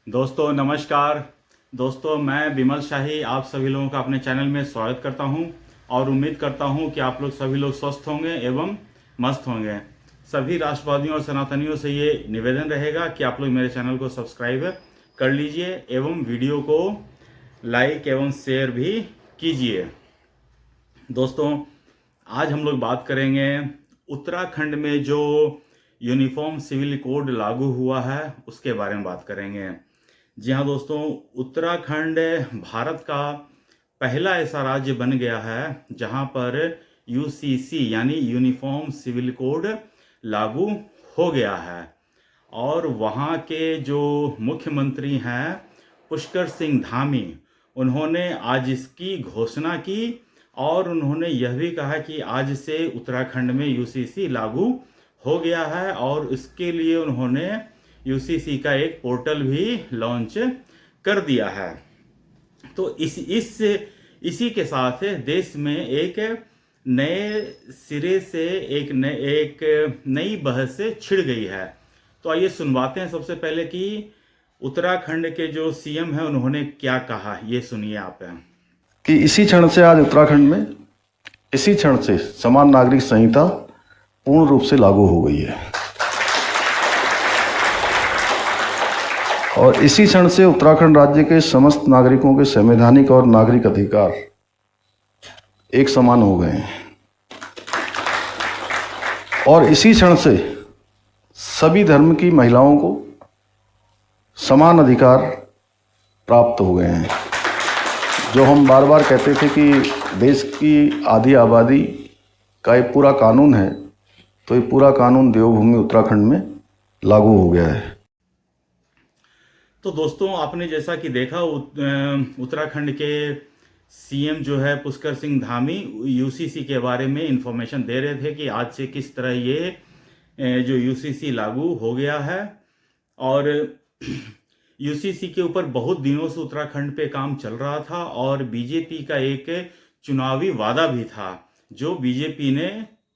दोस्तों नमस्कार। दोस्तों मैं विमल शाही आप सभी लोगों का अपने चैनल में स्वागत करता हूं और उम्मीद करता हूं कि आप लोग सभी लोग स्वस्थ होंगे एवं मस्त होंगे। सभी राष्ट्रवादियों और सनातनियों से ये निवेदन रहेगा कि आप लोग मेरे चैनल को सब्सक्राइब कर लीजिए एवं वीडियो को लाइक एवं शेयर भी कीजिए। दोस्तों आज हम लोग बात करेंगे उत्तराखंड में जो यूनिफॉर्म सिविल कोड लागू हुआ है उसके बारे में बात करेंगे। जी हाँ दोस्तों, उत्तराखंड भारत का पहला ऐसा राज्य बन गया है जहां पर यूसीसी यानी यूनिफॉर्म सिविल कोड लागू हो गया है। और वहाँ के जो मुख्यमंत्री हैं पुष्कर सिंह धामी, उन्होंने आज इसकी घोषणा की और उन्होंने यह भी कहा कि आज से उत्तराखंड में यूसीसी लागू हो गया है और इसके लिए उन्होंने यूसीसी का एक पोर्टल भी लॉन्च कर दिया है। तो इसी के साथ देश में एक नए सिरे से एक नई बहस छिड़ गई है। तो आइए सुनवाते हैं सबसे पहले कि उत्तराखंड के जो सीएम हैं उन्होंने क्या कहा, ये सुनिए आप। कि इसी क्षण से आज उत्तराखंड में इसी क्षण से समान नागरिक संहिता पूर्ण रूप से लागू हो गई है और इसी क्षण से उत्तराखंड राज्य के समस्त नागरिकों के संवैधानिक और नागरिक अधिकार एक समान हो गए हैं और इसी क्षण से सभी धर्म की महिलाओं को समान अधिकार प्राप्त हो गए हैं। जो हम बार बार कहते थे कि देश की आधी आबादी का एक पूरा कानून है, तो ये पूरा कानून देवभूमि उत्तराखंड में लागू हो गया है। तो दोस्तों आपने जैसा कि देखा उत्तराखंड के सीएम जो है पुष्कर सिंह धामी यूसीसी के बारे में इंफॉर्मेशन दे रहे थे कि आज से किस तरह ये जो यूसीसी लागू हो गया है। और यूसीसी के ऊपर बहुत दिनों से उत्तराखंड पे काम चल रहा था और बीजेपी का एक चुनावी वादा भी था जो बीजेपी ने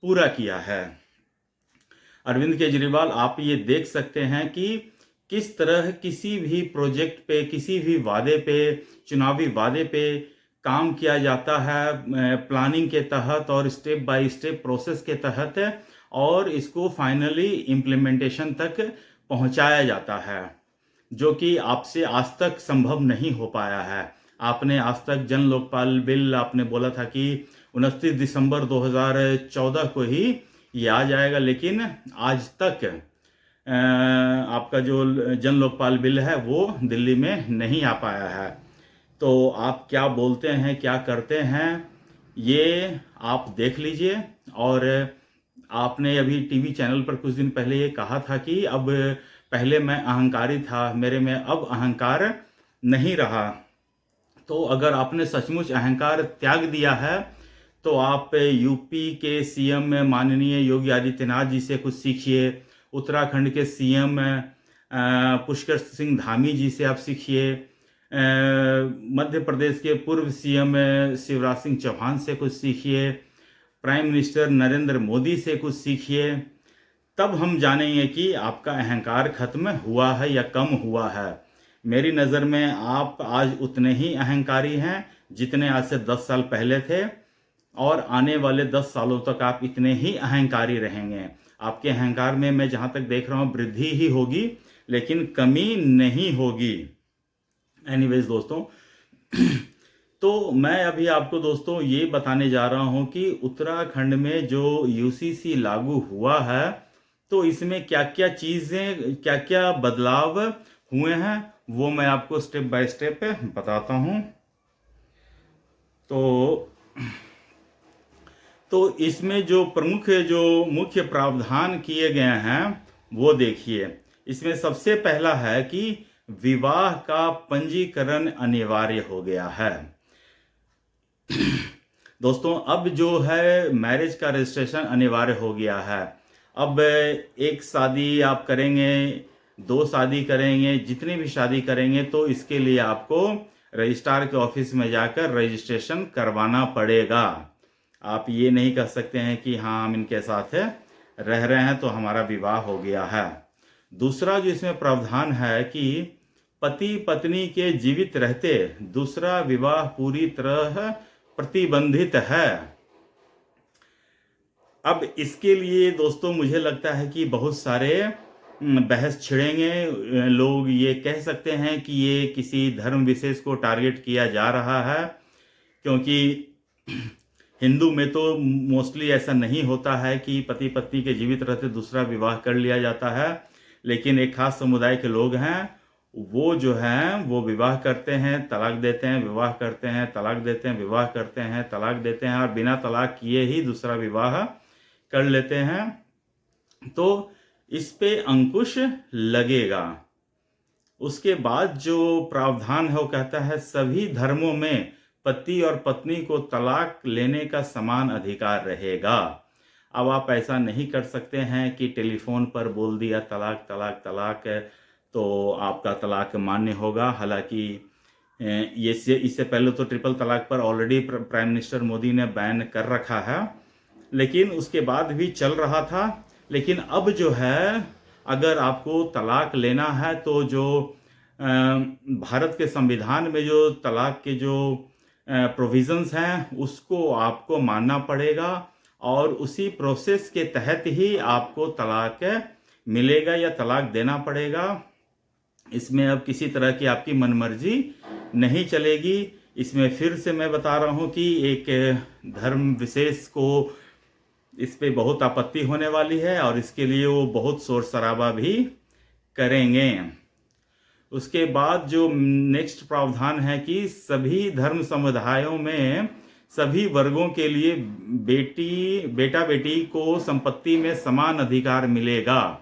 पूरा किया है। अरविंद केजरीवाल, आप ये देख सकते हैं कि किस तरह किसी भी प्रोजेक्ट पे, किसी भी वादे पे, चुनावी वादे पे काम किया जाता है प्लानिंग के तहत और स्टेप बाय स्टेप प्रोसेस के तहत, और इसको फाइनली इम्प्लीमेंटेशन तक पहुंचाया जाता है, जो कि आपसे आज तक संभव नहीं हो पाया है। आपने आज तक जन लोकपाल बिल आपने बोला था कि 29 दिसंबर 2014 को ही ये आ जाएगा, लेकिन आज तक आपका जो जन लोकपाल बिल है वो दिल्ली में नहीं आ पाया है। तो आप क्या बोलते हैं, क्या करते हैं, ये आप देख लीजिए। और आपने अभी टीवी चैनल पर कुछ दिन पहले ये कहा था कि अब पहले मैं अहंकारी था, मेरे में अब अहंकार नहीं रहा। तो अगर आपने सचमुच अहंकार त्याग दिया है तो आप यूपी के सीएम माननीय योगी आदित्यनाथ जी से कुछ सीखिए, उत्तराखंड के सीएम पुष्कर सिंह धामी जी से आप सीखिए, मध्य प्रदेश के पूर्व सीएम शिवराज सिंह चौहान से कुछ सीखिए, प्राइम मिनिस्टर नरेंद्र मोदी से कुछ सीखिए। तब हम जानेंगे कि आपका अहंकार खत्म हुआ है या कम हुआ है। मेरी नज़र में आप आज उतने ही अहंकारी हैं जितने आज से 10 साल पहले थे, और आने वाले 10 सालों तक आप इतने ही अहंकारी रहेंगे। आपके अहंकार में मैं जहाँ तक देख रहा हूँ वृद्धि ही होगी, लेकिन कमी नहीं होगी। एनीवेज दोस्तों, तो मैं अभी आपको दोस्तों ये बताने जा रहा हूँ कि उत्तराखंड में जो यूसीसी लागू हुआ है तो इसमें क्या क्या चीज़ें, क्या क्या बदलाव हुए हैं वो मैं आपको स्टेप बाय स्टेप बताता हूँ। तो इसमें जो मुख्य प्रावधान किए गए हैं वो देखिए। इसमें सबसे पहला है कि विवाह का पंजीकरण अनिवार्य हो गया है। दोस्तों अब जो है मैरिज का रजिस्ट्रेशन अनिवार्य हो गया है। अब एक शादी आप करेंगे, 2 शादी करेंगे, जितनी भी शादी करेंगे तो इसके लिए आपको रजिस्ट्रार के ऑफिस में जाकर रजिस्ट्रेशन करवाना पड़ेगा। आप ये नहीं कह सकते हैं कि हाँ हम इनके साथ रह रहे हैं तो हमारा विवाह हो गया है। दूसरा जो इसमें प्रावधान है कि पति पत्नी के जीवित रहते दूसरा विवाह पूरी तरह प्रतिबंधित है। अब इसके लिए दोस्तों मुझे लगता है कि बहुत सारे बहस छिड़ेंगे। लोग ये कह सकते हैं कि ये किसी धर्म विशेष को टारगेट किया जा रहा है, क्योंकि हिंदू में तो मोस्टली ऐसा नहीं होता है कि पति पत्नी के जीवित रहते दूसरा विवाह कर लिया जाता है। लेकिन एक खास समुदाय के लोग हैं, वो जो हैं वो विवाह करते हैं, तलाक देते हैं, विवाह करते हैं, तलाक देते हैं, विवाह करते हैं, तलाक देते हैं, और बिना तलाक किए ही दूसरा विवाह कर लेते हैं। तो इस पे अंकुश लगेगा। उसके बाद जो प्रावधान है वो कहता है सभी धर्मों में पति और पत्नी को तलाक लेने का समान अधिकार रहेगा। अब आप ऐसा नहीं कर सकते हैं कि टेलीफोन पर बोल दिया तलाक तलाक तलाक तो आपका तलाक मान्य होगा। हालांकि ये इससे पहले तो ट्रिपल तलाक पर ऑलरेडी प्राइम मिनिस्टर मोदी ने बैन कर रखा है, लेकिन उसके बाद भी चल रहा था। लेकिन अब जो है अगर आपको तलाक लेना है तो जो भारत के संविधान में जो तलाक के जो प्रोविजंस हैं उसको आपको मानना पड़ेगा, और उसी प्रोसेस के तहत ही आपको तलाक मिलेगा या तलाक देना पड़ेगा। इसमें अब किसी तरह की आपकी मनमर्जी नहीं चलेगी। इसमें फिर से मैं बता रहा हूँ कि एक धर्म विशेष को इस पे बहुत आपत्ति होने वाली है, और इसके लिए वो बहुत शोर शराबा भी करेंगे। उसके बाद जो नेक्स्ट प्रावधान है कि सभी धर्म समुदायों में सभी वर्गों के लिए बेटा बेटी को संपत्ति में समान अधिकार मिलेगा।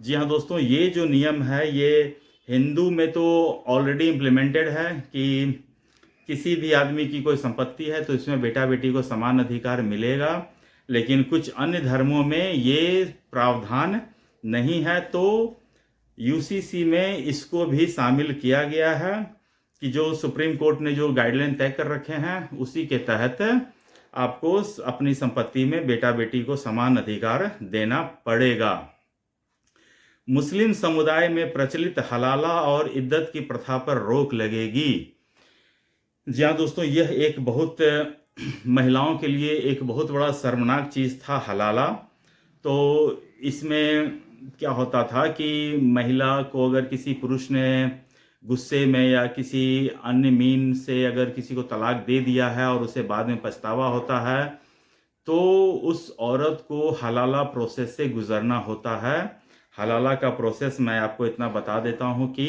जी हाँ दोस्तों, ये जो नियम है ये हिंदू में तो ऑलरेडी इम्प्लीमेंटेड है कि किसी भी आदमी की कोई संपत्ति है तो इसमें बेटा बेटी को समान अधिकार मिलेगा। लेकिन कुछ अन्य धर्मों में ये प्रावधान नहीं है, तो यूसीसी में इसको भी शामिल किया गया है कि जो सुप्रीम कोर्ट ने जो गाइडलाइन तय कर रखे हैं उसी के तहत आपको अपनी संपत्ति में बेटा बेटी को समान अधिकार देना पड़ेगा। मुस्लिम समुदाय में प्रचलित हलाला और इद्दत की प्रथा पर रोक लगेगी। जी हाँ दोस्तों, यह एक बहुत महिलाओं के लिए एक बहुत बड़ा शर्मनाक चीज़ था हलाला। तो इसमें क्या होता था कि महिला को अगर किसी पुरुष ने गुस्से में या किसी अन्य मीन से अगर किसी को तलाक दे दिया है और उसे बाद में पछतावा होता है, तो उस औरत को हलाला प्रोसेस से गुजरना होता है। हलाला का प्रोसेस मैं आपको इतना बता देता हूँ कि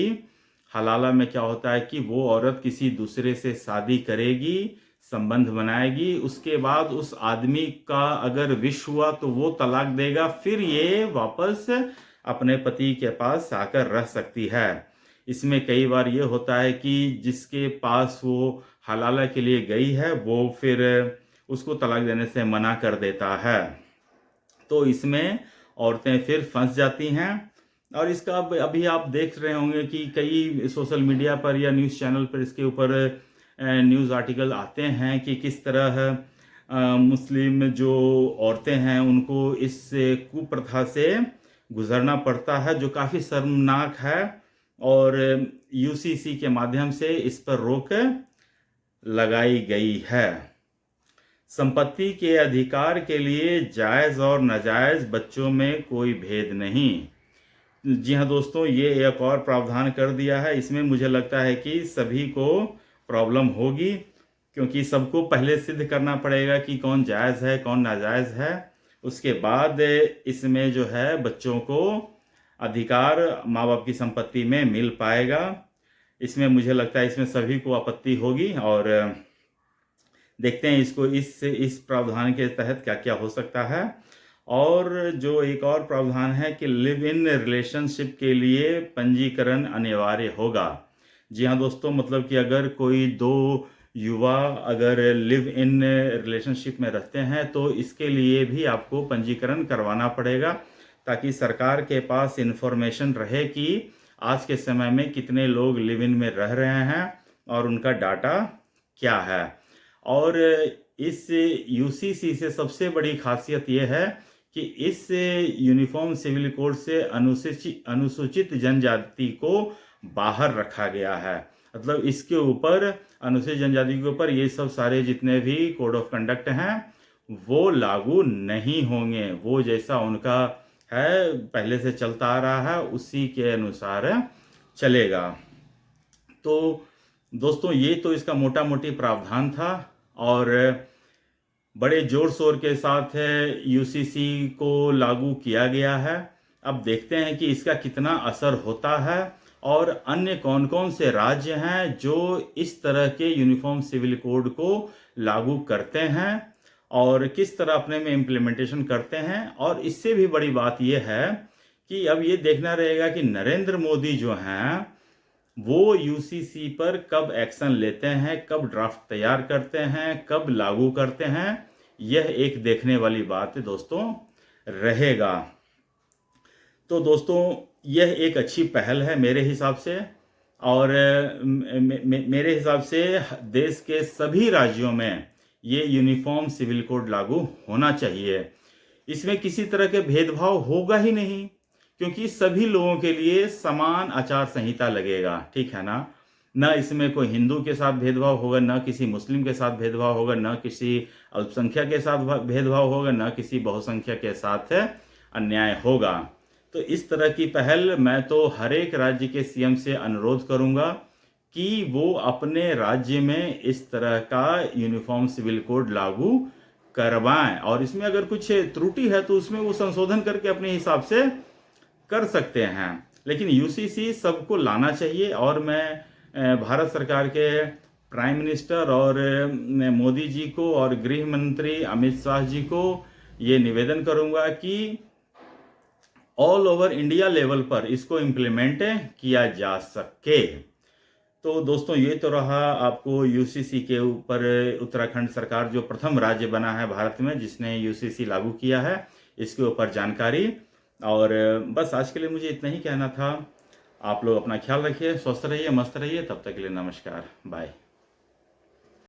हलाला में क्या होता है कि वो औरत किसी दूसरे से शादी करेगी, संबंध बनाएगी, उसके बाद उस आदमी का अगर विश हुआ तो वो तलाक देगा, फिर ये वापस अपने पति के पास आकर रह सकती है। इसमें कई बार ये होता है कि जिसके पास वो हलाला के लिए गई है वो फिर उसको तलाक देने से मना कर देता है, तो इसमें औरतें फिर फंस जाती हैं। और इसका अभी आप देख रहे होंगे कि कई सोशल मीडिया पर या न्यूज़ चैनल पर इसके ऊपर न्यूज़ आर्टिकल आते हैं कि किस तरह मुस्लिम जो औरतें हैं उनको इस कुप्रथा से गुजरना पड़ता है, जो काफ़ी शर्मनाक है। और यूसीसी के माध्यम से इस पर रोक लगाई गई है। संपत्ति के अधिकार के लिए जायज़ और नाजायज़ बच्चों में कोई भेद नहीं। जी हाँ दोस्तों, ये एक और प्रावधान कर दिया है। इसमें मुझे लगता है कि सभी को प्रॉब्लम होगी, क्योंकि सबको पहले सिद्ध करना पड़ेगा कि कौन जायज़ है कौन नाजायज़ है। उसके बाद इसमें जो है बच्चों को अधिकार माँ बाप की संपत्ति में मिल पाएगा। इसमें मुझे लगता है इसमें सभी को आपत्ति होगी, और देखते हैं इसको इस प्रावधान के तहत क्या क्या हो सकता है। और जो एक और प्रावधान है कि लिव इन रिलेशनशिप के लिए पंजीकरण अनिवार्य होगा। जी हाँ दोस्तों, मतलब कि अगर कोई दो युवा अगर लिव इन रिलेशनशिप में रहते हैं तो इसके लिए भी आपको पंजीकरण करवाना पड़ेगा, ताकि सरकार के पास इन्फॉर्मेशन रहे कि आज के समय में कितने लोग लिव इन में रह रहे हैं और उनका डाटा क्या है। और इस यूसीसी से सबसे बड़ी खासियत यह है कि इस यूनिफॉर्म सिविल कोड से अनुसूचित जनजाति को बाहर रखा गया है। मतलब इसके ऊपर अनुसूचित जनजाति के ऊपर ये सब सारे जितने भी कोड ऑफ कंडक्ट हैं वो लागू नहीं होंगे। वो जैसा उनका है पहले से चलता आ रहा है उसी के अनुसार चलेगा। तो दोस्तों ये तो इसका मोटा मोटी प्रावधान था और बड़े जोर शोर के साथ यूसीसी को लागू किया गया है। अब देखते हैं कि इसका कितना असर होता है और अन्य कौन कौन से राज्य हैं जो इस तरह के यूनिफॉर्म सिविल कोड को लागू करते हैं और किस तरह अपने में इम्प्लीमेंटेशन करते हैं। और इससे भी बड़ी बात यह है कि अब ये देखना रहेगा कि नरेंद्र मोदी जो हैं वो यूसीसी पर कब एक्शन लेते हैं, कब ड्राफ्ट तैयार करते हैं, कब लागू करते हैं। यह एक देखने वाली बात दोस्तों रहेगा। तो दोस्तों यह एक अच्छी पहल है मेरे हिसाब से और मेरे हिसाब से देश के सभी राज्यों में ये यूनिफॉर्म सिविल कोड लागू होना चाहिए। इसमें किसी तरह के भेदभाव होगा ही नहीं क्योंकि सभी लोगों के लिए समान आचार संहिता लगेगा, ठीक है ना। न इसमें कोई हिंदू के साथ भेदभाव होगा, न किसी मुस्लिम के साथ भेदभाव होगा, न किसी अल्पसंख्यक के साथ भेदभाव होगा, न किसी बहुसंख्यक के साथ अन्याय होगा। तो इस तरह की पहल मैं तो हर एक राज्य के सीएम से अनुरोध करूंगा कि वो अपने राज्य में इस तरह का यूनिफॉर्म सिविल कोड लागू करवाएं और इसमें अगर कुछ त्रुटि है तो उसमें वो संशोधन करके अपने हिसाब से कर सकते हैं। लेकिन यूसीसी सबको लाना चाहिए और मैं भारत सरकार के प्राइम मिनिस्टर और मोदी जी को और गृह मंत्री अमित शाह जी को ये निवेदन करूंगा कि ऑल ओवर इंडिया लेवल पर इसको इम्प्लीमेंट किया जा सके। तो दोस्तों ये तो रहा आपको यूसीसी के ऊपर उत्तराखंड सरकार जो प्रथम राज्य बना है भारत में जिसने यूसीसी लागू किया है इसके ऊपर जानकारी। और बस आज के लिए मुझे इतना ही कहना था। आप लोग अपना ख्याल रखिए, स्वस्थ रहिए, मस्त रहिए। तब तक के लिए नमस्कार, बाय।